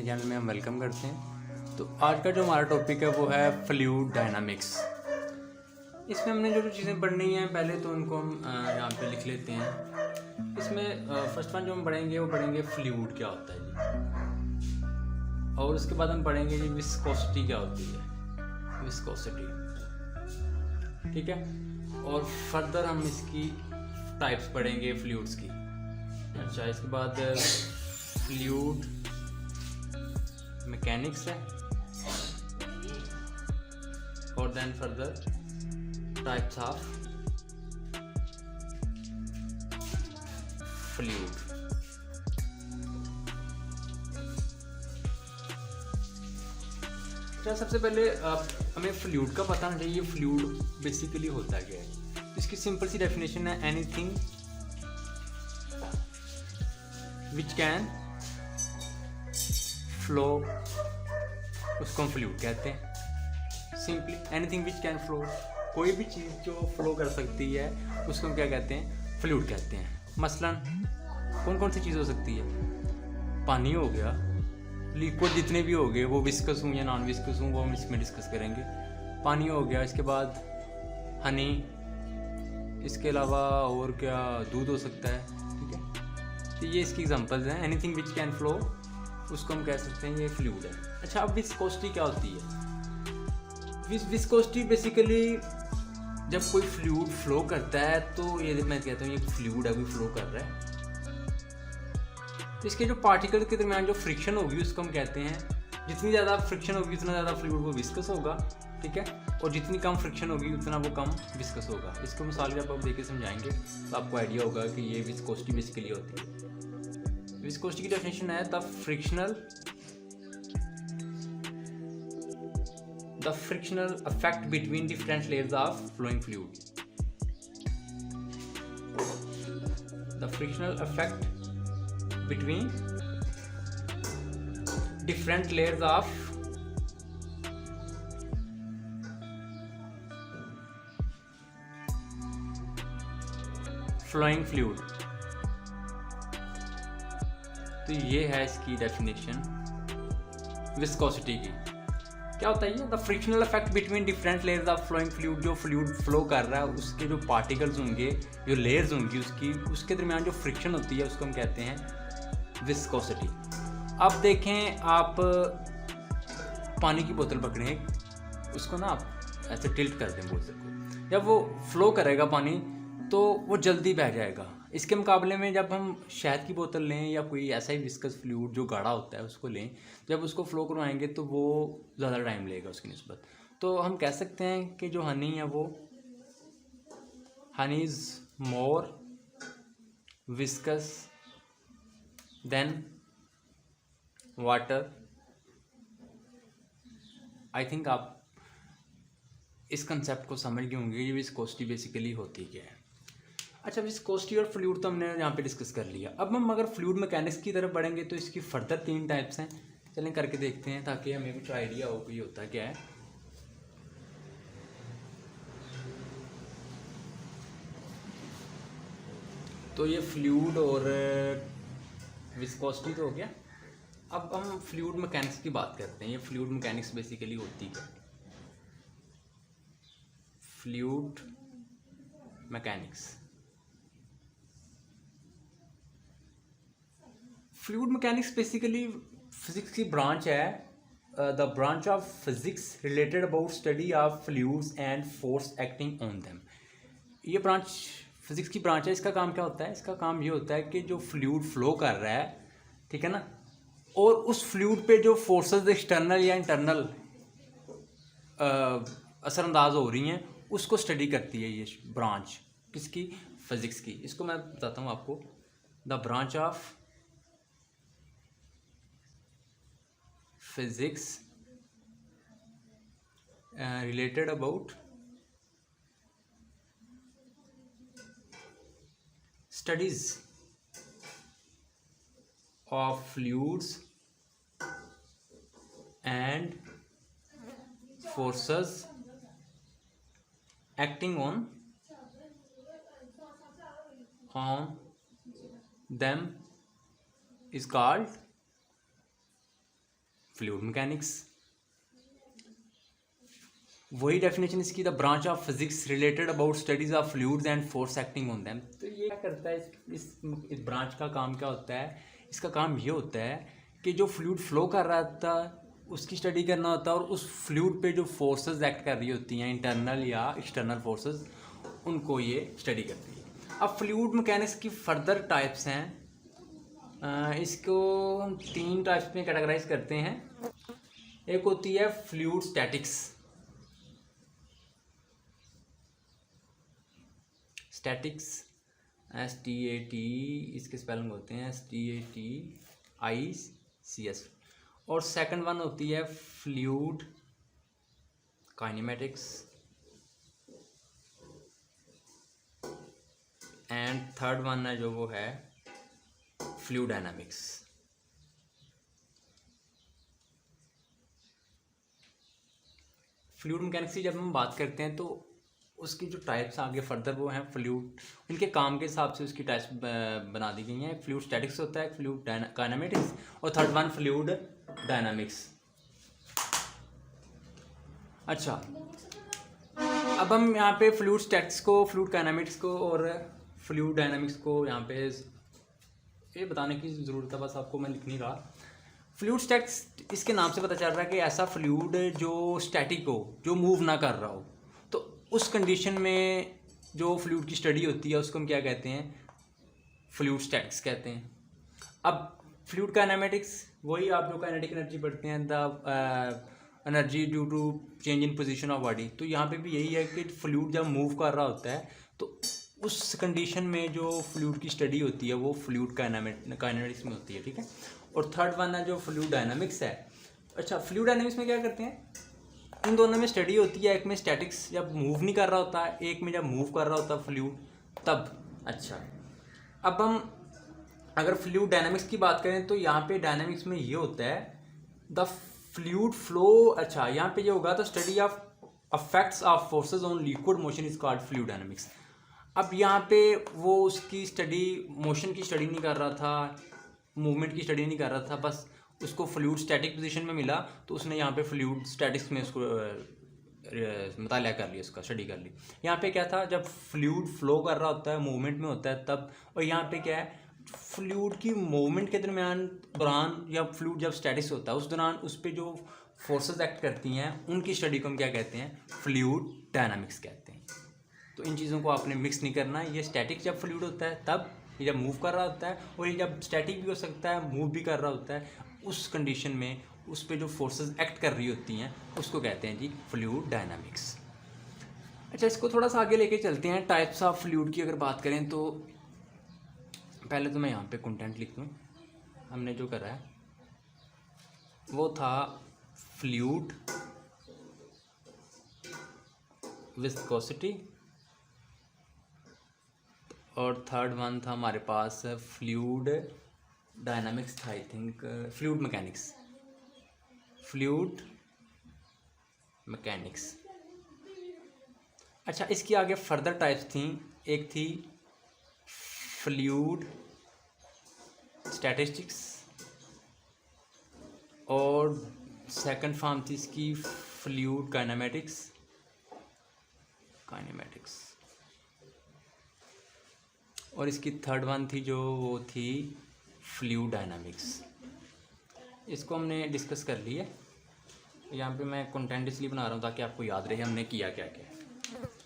Channel में हम welcome करते हैं। तो आज का जो हमारा टॉपिक है वो है फ्लूइड डायनामिक्स। इसमें हमने जो चीज़ें पढ़नी हैं पहले तो उनको हम यहाँ पे लिख लेते हैं। इसमें फर्स्ट वन जो हम पढ़ेंगे वो पढ़ेंगे फ्लूइड क्या होता है जी, और उसके बाद हम पढ़ेंगे जी विस्कोसिटी क्या होती है, विस्कोसिटी, ठीक है। और फर्दर हम इसकी टाइप्स पढ़ेंगे फ्लूइड्स की। अच्छा, इसके बाद फ्लूइड मैकेनिक्स है, और then further types of fluid. अच्छा, सबसे पहले हमें फ्लूइड का पता होना चाहिए। फ्लूइड बेसिकली होता क्या है। इसकी सिंपल सी डेफिनेशन है एनीथिंग विच कैन फ्लो, उसको हम फ्लूइड कहते हैं। Simply anything which can flow, कोई भी चीज़ जो फ्लो कर सकती है उसको हम क्या कहते हैं, फ्लूइड कहते हैं। मसलन कौन कौन सी चीज़ हो सकती है, पानी हो गया, लिक्विड जितने भी हो गए, वो विस्कस हूँ या नॉन विस्कस हूँ वो हम इसमें डिस्कस करेंगे। पानी हो गया, इसके बाद हनी, इसके अलावा और क्या, दूध हो सकता है, ठीक है। तो ये इसकी एग्जांपल्स हैं। एनीथिंग विच कैन फ्लो उसको हम कह सकते हैं ये फ्लूइड है। अच्छा, अब विस्कोसिटी क्या होती है। विस्कोसिटी बेसिकली जब कोई फ्लूइड फ्लो करता है तो ये मैं कहता हूँ ये फ्लूइड अभी फ्लो कर रहा है, तो इसके जो पार्टिकल के दरमियान जो फ्रिक्शन होगी उसको हम कहते हैं, जितनी ज़्यादा फ्रिक्शन होगी उतना ज़्यादा फ्लूइड वो विस्कस होगा, ठीक है। और जितनी कम फ्रिक्शन होगी उतना वो कम विस्कस होगा। इसको मिसाल के आप देके समझाएंगे तो आपको आइडिया होगा कि ये विस्कोसिटी बेसिकली होती है। विस्कोसिटी की डेफिनेशन है the frictional effect between different layers of flowing fluid. The frictional effect between different layers of flowing fluid. तो ये है इसकी डेफिनेशन विस्कोसिटी की। क्या होता है ये, the frictional effect between different layers of flowing fluid. जो फ्लूइड फ्लो कर रहा है उसके जो पार्टिकल्स होंगे, जो लेयर्स होंगी उसके दरमियान जो फ्रिक्शन होती है उसको हम कहते हैं विस्कोसिटी। अब देखें, आप पानी की बोतल पकड़ें, उसको ना आप ऐसे टिल्ट कर दें बोतल को, जब वो फ्लो करेगा पानी तो वो जल्दी बह जाएगा। इसके मुकाबले में जब हम शहद की बोतल लें या कोई ऐसा ही विस्कस फ्लूइड जो गाढ़ा होता है उसको लें, जब उसको फ्लो करवाएंगे तो वो ज़्यादा टाइम लेगा उसकी निस्बत। तो हम कह सकते हैं कि जो हनी है वो honey is more viscous than water. I think आप इस कंसेप्ट को समझ गए होंगे, ये विस्कोसिटी बेसिकली होती क्या है। अच्छा, विस्कोसिटी और फ्लूइड तो हमने यहाँ पे डिस्कस कर लिया। अब हम अगर फ्लूइड मैकेनिक्स की तरफ बढ़ेंगे तो इसकी फर्दर 3 टाइप्स हैं। चलें करके देखते हैं ताकि हमें कुछ आइडिया हो कि होता क्या है। तो ये फ्लूइड और विस्कोसिटी तो हो गया। अब हम फ्लूइड मैकेनिक्स की बात करते हैं। ये फ्लूइड मैकेनिक्स बेसिकली होती है, fluid mechanics. Fluid mechanics basically physics की ब्रांच है, the branch of physics related about study of fluids and force acting on them. ये ब्रांच फिजिक्स की ब्रांच है। इसका काम क्या होता है, इसका काम ये होता है कि जो फ्लूइड फ्लो कर रहा है, ठीक है ना, और उस फ्लूइड पे जो फोर्सेस एक्सटर्नल या इंटरनल असरअंदाज हो रही हैं उसको स्टडी करती है ये ब्रांच। किसकी, फिजिक्स की। इसको मैं बताता हूँ आपको, the branch of physics related about studies of fluids and forces acting on them is called fluid mechanics. वही डेफिनेशन इसकी, the branch of physics related about studies of fluids and force acting on them. तो ये क्या करता है, इस branch का काम क्या होता है? इसका काम ये होता है कि जो फ्लूइड फ्लो कर रहा था उसकी स्टडी करना होता है, और उस फ्लूइड पे जो फोर्सेस एक्ट कर रही होती हैं, इंटरनल या एक्सटर्नल फोर्सेस, उनको ये स्टडी करती है। अब फ्लूइड मैकेनिक्स की फर्दर टाइप्स हैं, इसको हम 3 टाइप्स में कैटेगराइज करते हैं। एक होती है फ्लूइड स्टैटिक्स। स्टैटिक्स STAT इसके स्पेलिंग होते हैं STATICS। और सेकंड वन होती है fluid kinematics, and third one है जो वो है फ्लूइड डायनामिक्स। फ्लूइड मैकेनिक्स की जब हम बात करते हैं तो उसकी जो टाइप्स आगे फर्दर वो हैं फ्लूइड, उनके काम के हिसाब से उसकी टाइप्स बना दी गई हैं। फ्लूइड स्टैटिक्स होता है, फ्लूइड काइनेमेटिक्स, और थर्ड वन फ्लूइड डायनामिक्स। अच्छा, अब हम यहाँ पे फ्लूइड स्टैटिक्स को, फ्लूइड काइनेमेटिक्स को और फ्लूइड डायनामिक्स को यहाँ पे ये बताने की ज़रूरत है, बस आपको मैं लिख नहीं रहा। फ्लूइड स्टैटिक्स, इसके नाम से पता चल रहा है कि ऐसा फ्लूइड जो स्टैटिक हो, जो मूव ना कर रहा हो, तो उस कंडीशन में जो फ्लूइड की स्टडी होती है उसको हम क्या कहते हैं? फ्लूइड स्टैटिक्स कहते हैं। अब फ्लूइड काइनेमेटिक्स, वही आप जो काइनेटिक एनर्जी पढ़ते हैं, the energy due to change in position of body, तो यहाँ पे भी यही है कि फ्लूइड जब मूव कर रहा होता है तो उस कंडीशन में जो फ्लूइड की स्टडी होती है वो फ्लूइड काइनेटिक्स में होती है, ठीक है। और थर्ड वन है जो फ्लूइड डायनामिक्स है। अच्छा, फ्लूइड डायनामिक्स में क्या करते हैं? इन दोनों में स्टडी होती है, एक में स्टैटिक्स जब मूव नहीं कर रहा होता है, एक में जब मूव कर रहा होता है फ्लूइड तब। अच्छा, अब हम अगर फ्लूइड डायनामिक्स की बात करें तो यहाँ पे डायनामिक्स में ये होता है द फ्लूइड फ्लो। अच्छा, यहाँ पे ये होगा तो study of affects of forces on liquid motion is called fluid dynamics. अब यहाँ पे वो उसकी स्टडी, मोशन की स्टडी नहीं कर रहा था, मूवमेंट की स्टडी नहीं कर रहा था, बस उसको फ्लूइड स्टैटिक पोजीशन में मिला तो उसने यहाँ पे फ्लूइड स्टैटिक्स में उसको मुताला कर लिया, उसका स्टडी कर ली। यहाँ पे क्या था, जब फ्लूइड फ्लो कर रहा होता है, मूवमेंट में होता है तब। और यहाँ पे क्या है, फ्लूइड की मूवमेंट के दौरान या फ्लूइड जब स्टैटिक्स होता है उस दौरान उस पर जो फोर्सेस एक्ट करती हैं उनकी स्टडी को हम क्या कहते हैं? फ्लूइड डायनामिक्स कहते हैं। तो इन चीज़ों को आपने मिक्स नहीं करना है। ये स्टैटिक जब फ्लूइड होता है तब, ये जब मूव कर रहा होता है, और ये जब स्टैटिक भी हो सकता है, मूव भी कर रहा होता है, उस कंडीशन में उस पे जो फोर्सेस एक्ट कर रही होती हैं उसको कहते हैं जी फ्लूइड डायनामिक्स। अच्छा, इसको थोड़ा सा आगे लेके चलते हैं। टाइप्स ऑफ फ्लूइड की अगर बात करें तो पहले तो मैं यहाँ पे कंटेंट लिख दूँ। हमने जो करा है वो था फ्लूइड विस्कोसिटी, और थर्ड वन था हमारे पास फ्लूइड डायनामिक्स था, I think fluid mechanics. Fluid mechanics. अच्छा, इसकी आगे फर्दर टाइप्स थी। एक थी फ्लूइड स्टैटिस्टिक्स, और सेकंड फॉर्म थी इसकी फ्लूइड काइनेमेटिक्स। और इसकी थर्ड वन थी जो वो थी फ्लूइड डायनामिक्स। इसको हमने डिस्कस कर लिया। यहाँ पे मैं कंटेंट इसलिए बना रहा हूँ ताकि आपको याद रहे हमने किया क्या क्या।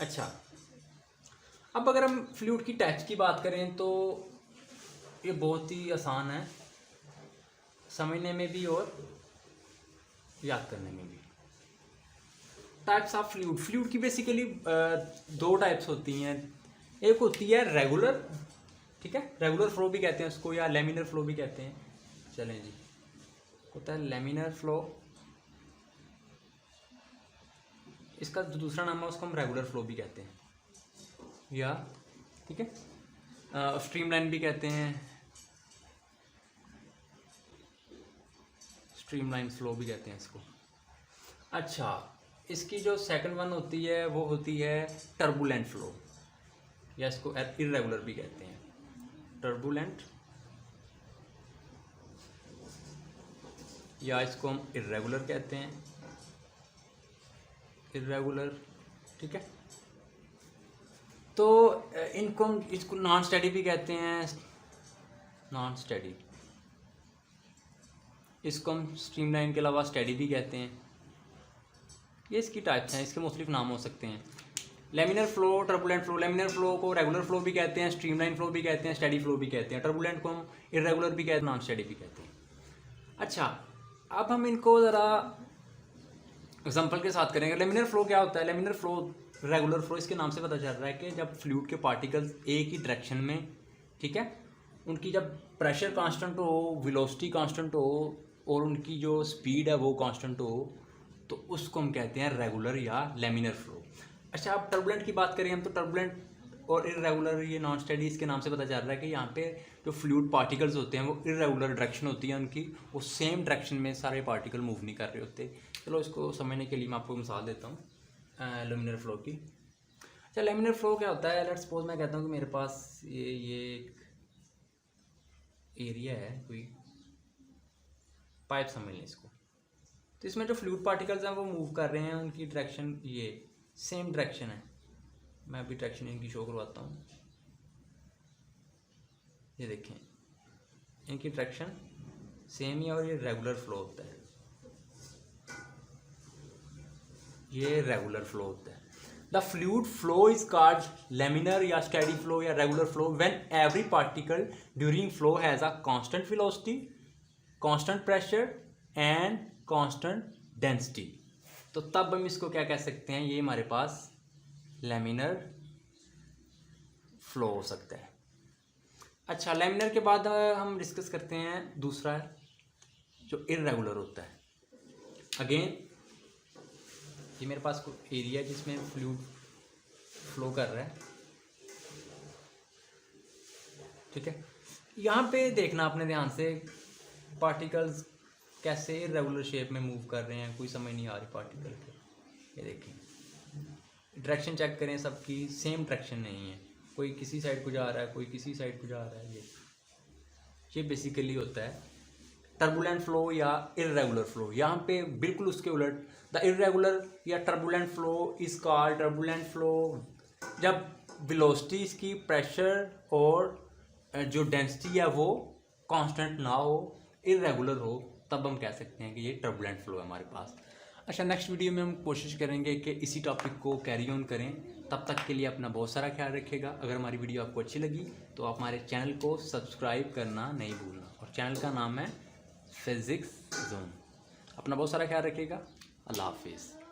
अच्छा, अब अगर हम फ्लूइड की टाइप्स की बात करें तो ये बहुत ही आसान है समझने में भी और याद करने में भी। टाइप्स ऑफ फ्लूइड, फ्लूइड की बेसिकली 2 टाइप्स होती हैं। एक होती है रेगुलर, ठीक है, रेगुलर फ्लो भी कहते हैं उसको, या लेमिनर फ्लो भी कहते हैं। चलें जी, होता है लेमिनर फ्लो, इसका जो दूसरा नाम है उसको हम रेगुलर फ्लो भी कहते हैं, या ठीक है, स्ट्रीमलाइन भी कहते हैं, स्ट्रीमलाइन फ्लो भी कहते हैं इसको। अच्छा, इसकी जो सेकंड वन होती है वो होती है टर्बुलेंट फ्लो, या इसको इर्रेगुलर भी कहते हैं, टर्बुलेंट या इसको हम इर्रेगुलर कहते हैं, इर्रेगुलर, ठीक है। तो इनको हम इसको नॉन स्टेडी भी कहते हैं, नॉन स्टेडी। इसको हम स्ट्रीमलाइन के अलावा स्टेडी भी कहते हैं। ये इसकी टाइप्स हैं, इसके मुख्तलिफ नाम हो सकते हैं। Laminar flow, turbulent flow. Laminar flow को रेगुलर फ्लो भी कहते हैं, स्ट्रीमलाइन फ्लो भी कहते हैं, स्टेडी फ्लो भी कहते हैं। टर्बुलेंट को हम इर्रेगुलर भी कहते हैं, नॉन स्टेडी भी कहते हैं। अच्छा, अब हम इनको ज़रा एग्जांपल के साथ करेंगे। लेमिनर फ्लो क्या होता है? लेमिनर फ्लो, रेगुलर फ्लो, इसके नाम से पता चल रहा है कि जब फ्लूइड के पार्टिकल्स एक ही डायरेक्शन में, ठीक है, उनकी जब प्रेशर कांस्टेंट हो, वेलोसिटी कांस्टेंट हो और उनकी जो स्पीड है वो कांस्टेंट हो, तो उसको हम कहते हैं रेगुलर या लेमिनर फ्लो। अच्छा, अब टर्बुलेंट की बात करें हम, तो टर्बुलेंट और इर्रेगुलर, ये नॉन स्टेडी, इसके नाम से पता चल रहा है कि यहाँ पे जो फ्लूइड पार्टिकल्स होते हैं वो इर्रेगुलर डायरेक्शन होती है उनकी, वो सेम डायरेक्शन में सारे पार्टिकल मूव नहीं कर रहे होते। चलो इसको समझने के लिए मैं आपको मिसाल देता हूँ लेमिनर फ्लो की। अच्छा, लेमिनर फ्लो क्या होता है? लेट्स सपोज मैं कहता हूँ कि मेरे पास ये एक एरिया है, कोई पाइप समझ लें इसको, तो इसमें जो फ्लूइड पार्टिकल्स हैं वो मूव कर रहे हैं, उनकी डायरेक्शन ये सेम डायरेक्शन है। मैं अभी डायरेक्शन इनकी शो करवाता हूँ, ये देखें, इनकी डायरेक्शन सेम ही है और ये रेगुलर फ्लो होता है, ये रेगुलर फ्लो होता है। The fluid flow is called laminar या स्टेडी फ्लो या regular flow when every particle during flow has a constant velocity, constant pressure and constant density. तो तब हम इसको क्या कह सकते हैं? ये हमारे पास लेमिनर फ्लो हो सकता है। अच्छा, लेमिनर के बाद हम डिस्कस करते हैं दूसरा जो इर्रेगुलर होता है। अगेन ये मेरे पास कोई एरिया है जिसमें फ्लूइड फ्लो कर रहा है, ठीक है। यहाँ पे देखना आपने ध्यान से, पार्टिकल्स कैसे इर्रेगुलर शेप में मूव कर रहे हैं, कोई समझ नहीं आ रही पार्टिकल की। ये देखिए, डायरेक्शन चेक करें, सबकी सेम डायरेक्शन नहीं है, कोई किसी साइड को जा रहा है, कोई किसी साइड को जा रहा है। ये बेसिकली होता है टर्बुलेंट फ्लो या इर्रेगुलर फ्लो। यहाँ पे बिल्कुल उसके उलट, द इर्रेगुलर या turbulent flow is called turbulent flow जब वेलोसिटी इसकी, प्रेशर और जो डेंसिटी है वो कांस्टेंट ना हो, इर्रेगुलर हो, तब हम कह सकते हैं कि ये टर्बुलेंट फ्लो है हमारे पास। अच्छा, नेक्स्ट वीडियो में हम कोशिश करेंगे कि इसी टॉपिक को कैरी ऑन करें। तब तक के लिए अपना बहुत सारा ख्याल रखिएगा। अगर हमारी वीडियो आपको अच्छी लगी तो आप हमारे चैनल को सब्सक्राइब करना नहीं भूलना, और चैनल का नाम है फिजिक्स जोन। अपना बहुत सारा ख्याल रखिएगा। अल्लाह हाफिज़।